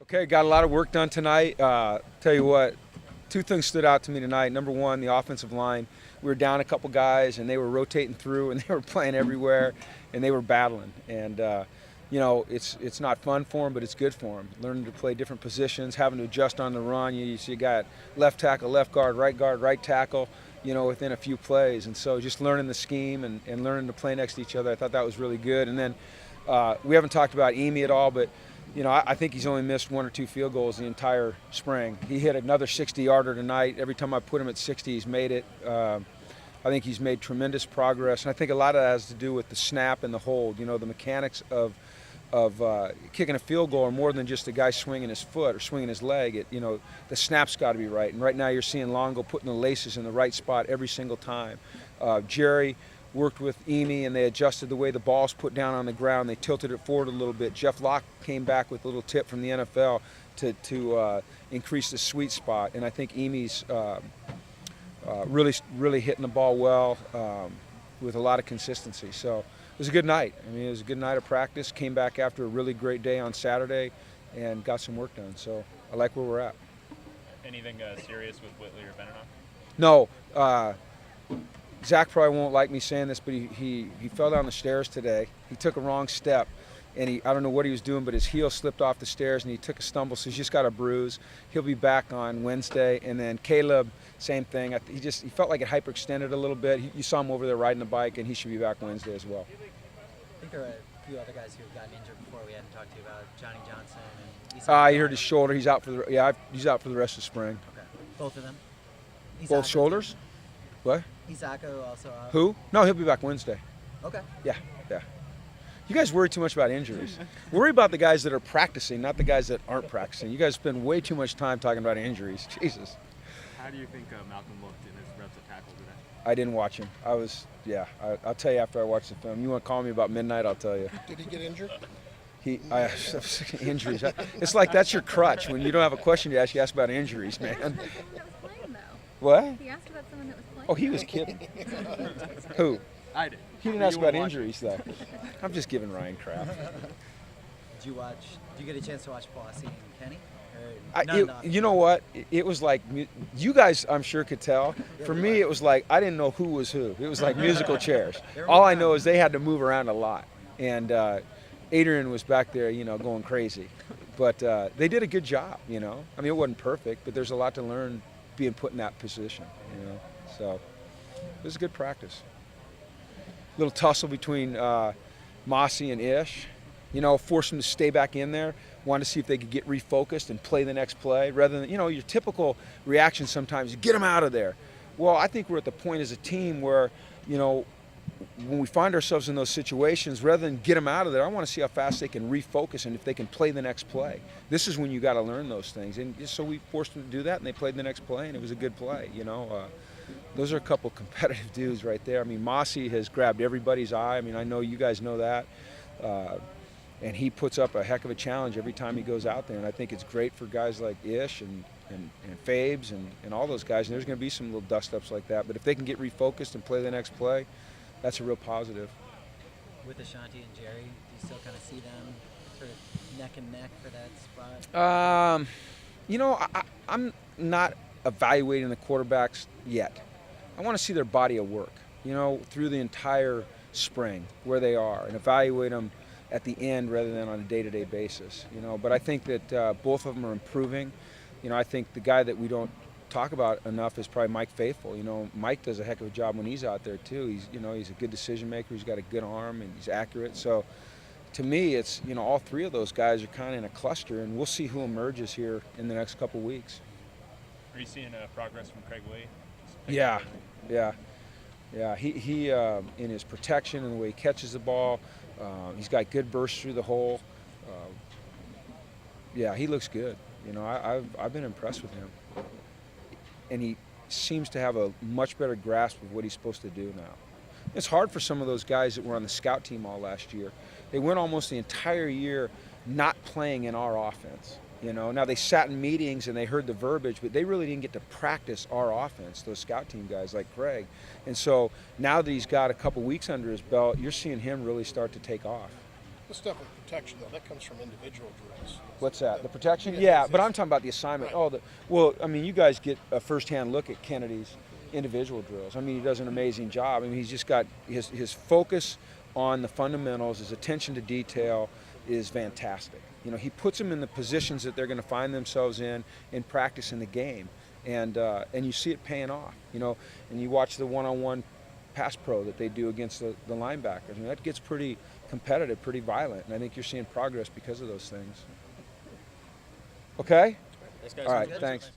Okay, got a lot of work done tonight. Tell you what, two things stood out to me tonight. Number one, the offensive line. We were down a couple guys, and they were rotating through, and they were playing everywhere, and they were battling. And it's not fun for them, but it's good for them. Learning to play different positions, having to adjust on the run. You see, you got left tackle, left guard, right tackle. Within a few plays, and so just learning the scheme and learning to play next to each other. I thought that was really good. And then we haven't talked about Emi at all, but I think he's only missed one or two field goals the entire spring. He hit another 60-yarder tonight. Every time I put him at 60, he's made it. I think he's made tremendous progress, and I think a lot of that has to do with the snap and the hold. The mechanics of kicking a field goal are more than just a guy swinging his foot or swinging his leg. The snap's got to be right, and right now you're seeing Longo putting the laces in the right spot every single time. Jerry worked with Emi, and they adjusted the way the ball's put down on the ground. They tilted it forward a little bit. Jeff Locke came back with a little tip from the NFL to increase the sweet spot, and I think Emi's really hitting the ball well with a lot of consistency. So it was a good night. It was a good night of practice. Came back after a really great day on Saturday and got some work done. So I like where we're at. Anything serious with Whitley or Beninoff? No. Zach probably won't like me saying this, but he fell down the stairs today. He took a wrong step, and I don't know what he was doing, but his heel slipped off the stairs, and he took a stumble, so he's just got a bruise. He'll be back on Wednesday. And then Caleb, same thing. He felt like it hyperextended a little bit. You saw him over there riding the bike, and he should be back Wednesday as well. I think there are a few other guys who have gotten injured before we hadn't talked to you about, Johnny Johnson and He hurt his shoulder. He's out for the rest of spring. Okay. Both of them? Both shoulders? What? Isako also out. Who? No, he'll be back Wednesday. Okay. Yeah. You guys worry too much about injuries. Worry about the guys that are practicing, not the guys that aren't practicing. You guys spend way too much time talking about injuries. Jesus. How do you think Malcolm looked in his reps of tackle today? I didn't watch him. I'll tell you after I watch the film. You want to call me about midnight, I'll tell you. Did he get injured? Injuries. It's like that's your crutch. When you don't have a question to ask, you ask about injuries, man. Someone that was playing, though. What? He asked about someone that was playing. Oh, he was kidding. Who? I did. He didn't ask about injuries, though. I'm just giving Ryan crap. Did you get a chance to watch Bossy and Kenny? You know what? It was like, you guys I'm sure could tell. For me, it was like I didn't know who was who. It was like musical chairs. All I know is they had to move around a lot. And Adrian was back there, going crazy. But they did a good job, it wasn't perfect, but there's a lot to learn being put in that position, So it was a good practice. Little tussle between Mossy and Ish. Forced them to stay back in there. Wanted to see if they could get refocused and play the next play rather than, your typical reaction sometimes, get them out of there. Well, I think we're at the point as a team where, when we find ourselves in those situations, rather than get them out of there, I want to see how fast they can refocus and if they can play the next play. This is when you got to learn those things. And so we forced them to do that, and they played the next play, and it was a good play, Those are a couple competitive dudes right there. Mossy has grabbed everybody's eye. I know you guys know that. And he puts up a heck of a challenge every time he goes out there. And I think it's great for guys like Ish and Fabes and all those guys. And there's going to be some little dust-ups like that. But if they can get refocused and play the next play, that's a real positive. With Ashanti and Jerry, do you still kind of see them sort of neck and neck for that spot? I'm not evaluating the quarterbacks yet. I want to see their body of work, through the entire spring, where they are, and evaluate them at the end rather than on a day-to-day basis, But I think that both of them are improving. I think the guy that we don't talk about enough is probably Mike Faithful. Mike does a heck of a job when he's out there too. He's a good decision maker. He's got a good arm and he's accurate. So to me, it's all three of those guys are kind of in a cluster, and we'll see who emerges here in the next couple weeks. Are you seeing progress from Craig Lee? Yeah. He in his protection and the way he catches the ball, he's got good bursts through the hole. He looks good. I've been impressed with him. And he seems to have a much better grasp of what he's supposed to do now. It's hard for some of those guys that were on the scout team all last year. They went almost the entire year not playing in our offense. Now they sat in meetings and they heard the verbiage, but they really didn't get to practice our offense, those scout team guys like Craig. And so now that he's got a couple weeks under his belt, you're seeing him really start to take off. The stuff with protection, though, that comes from individual drills. What's that? The protection? Yeah, Yeah, it's- but I'm talking about the assignment. Right. Oh, well, I mean, you guys get a firsthand look at Kennedy's individual drills. I mean, he does an amazing job. I mean, he's just got his focus on the fundamentals, his attention to detail is fantastic. You know, he puts them in the positions that they're going to find themselves in practice in the game, and you see it paying off. You know, and you watch the one-on-one pass pro that they do against the linebackers. I mean, that gets pretty competitive, pretty violent, and I think you're seeing progress because of those things. Okay? Thanks, guys. All right, thanks.